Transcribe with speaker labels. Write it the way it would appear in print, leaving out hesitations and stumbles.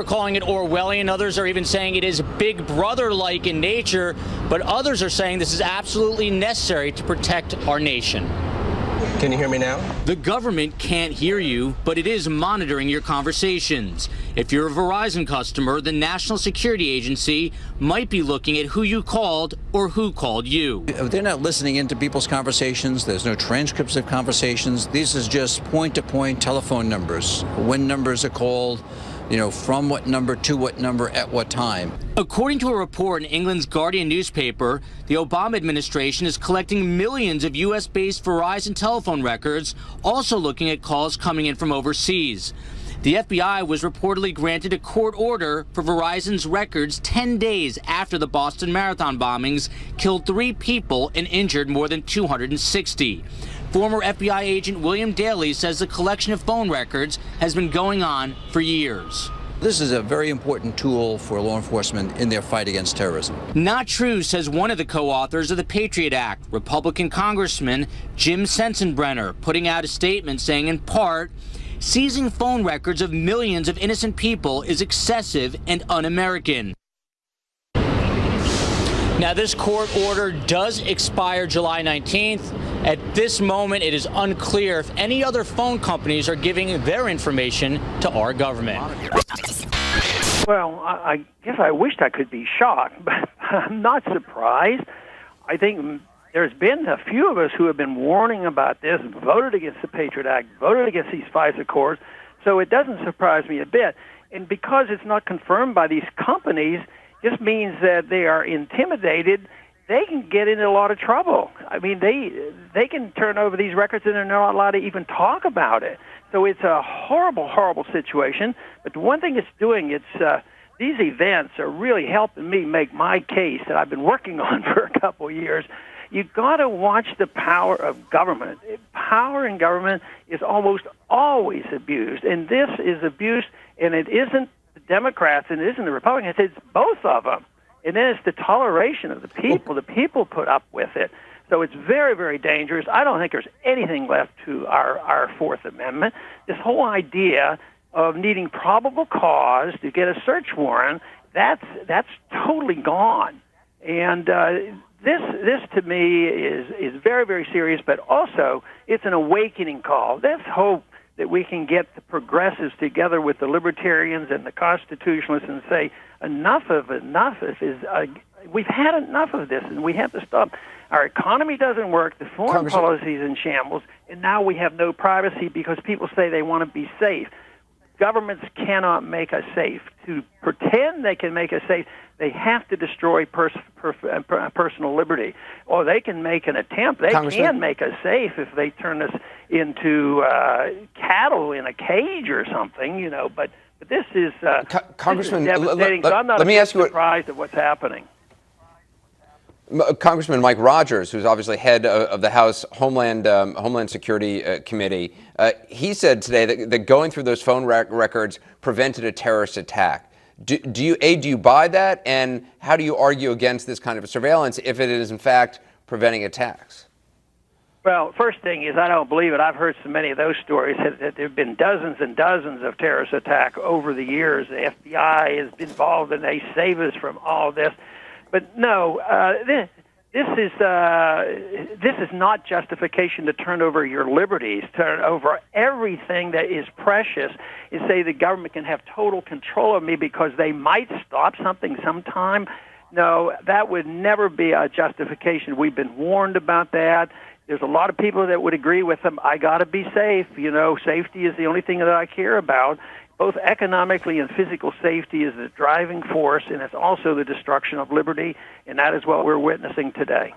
Speaker 1: are calling it Orwellian. Others are even saying it is Big Brother-like in nature. But others are saying this is absolutely necessary to protect our nation.
Speaker 2: Can you hear me now?
Speaker 1: The government can't hear you, but it is monitoring your conversations. If you're a Verizon customer, the National Security Agency might be looking at who you called or who called you.
Speaker 3: They're not listening into people's conversations. There's no transcripts of conversations. This is just point-to-point telephone numbers. When numbers are called, from what number to what number at what time.
Speaker 1: According to a report in England's Guardian newspaper, the Obama administration is collecting millions of U.S.-based Verizon telephone records, also looking at calls coming in from overseas. The FBI was reportedly granted a court order for Verizon's records 10 days after the Boston Marathon bombings killed 3 people and injured more than 260. Former FBI agent William Daley says the collection of phone records has been going on for years.
Speaker 3: This is a very important tool for law enforcement in their fight against terrorism.
Speaker 1: Not true, says one of the co-authors of the Patriot Act, Republican Congressman Jim Sensenbrenner, putting out a statement saying, in part, seizing phone records of millions of innocent people is excessive and un-American. Now, this court order does expire July 19th. At this moment, it is unclear if any other phone companies are giving their information to our government.
Speaker 4: Well, I guess I wished I could be shocked, but I'm not surprised. I think there's been a few of us who have been warning about this, voted against the Patriot Act, voted against these FISA courts, so it doesn't surprise me a bit. And because it's not confirmed by these companies, just means that they are intimidated. They can get into a lot of trouble. I mean, they can turn over these records and they're not allowed to even talk about it. So it's a horrible, horrible situation. But the one thing it's doing, these events are really helping me make my case that I've been working on for a couple of years. You've got to watch the power of government. Power in government is almost always abused, and this is abused, and it isn't the Democrats and it isn't the Republicans. It's both of them. And then it's the toleration of the people. The people put up with it. So it's very, very dangerous. I don't think there's anything left to our Fourth Amendment. This whole idea of needing probable cause to get a search warrant, that's totally gone. And this to me is very, very serious, but also it's an awakening call. Let's hope that we can get the progressives together with the libertarians and the constitutionalists and say enough is we've had enough of this, and we have to stop. Our economy doesn't work, the foreign policy is in shambles, and now we have no privacy because people say they want to be safe. Governments cannot make us safe. To pretend they can make us safe, they have to destroy personal liberty. Or they can make an attempt. They can make us safe if they turn us into cattle in a cage or something, But this is,
Speaker 2: Congressman,
Speaker 4: this is devastating. So I'm not surprised at what's happening.
Speaker 2: Congressman Mike Rogers, who's obviously head of the House Homeland Security Committee, he said today that going through those phone records prevented a terrorist attack. Do you buy that? And how do you argue against this kind of surveillance if it is, in fact, preventing attacks?
Speaker 4: Well, first thing is I don't believe it. I've heard so many of those stories that there have been dozens and dozens of terrorist attacks over the years. The FBI has been involved, and they save us from all this. But no, this is not justification to turn over your liberties, turn over everything that is precious, and say the government can have total control of me because they might stop something sometime. No, that would never be a justification. We've been warned about that. There's a lot of people that would agree with them. I got to be safe. Safety is the only thing that I care about. Both economically and physical safety is the driving force, and it's also the destruction of liberty, and that is what we're witnessing today.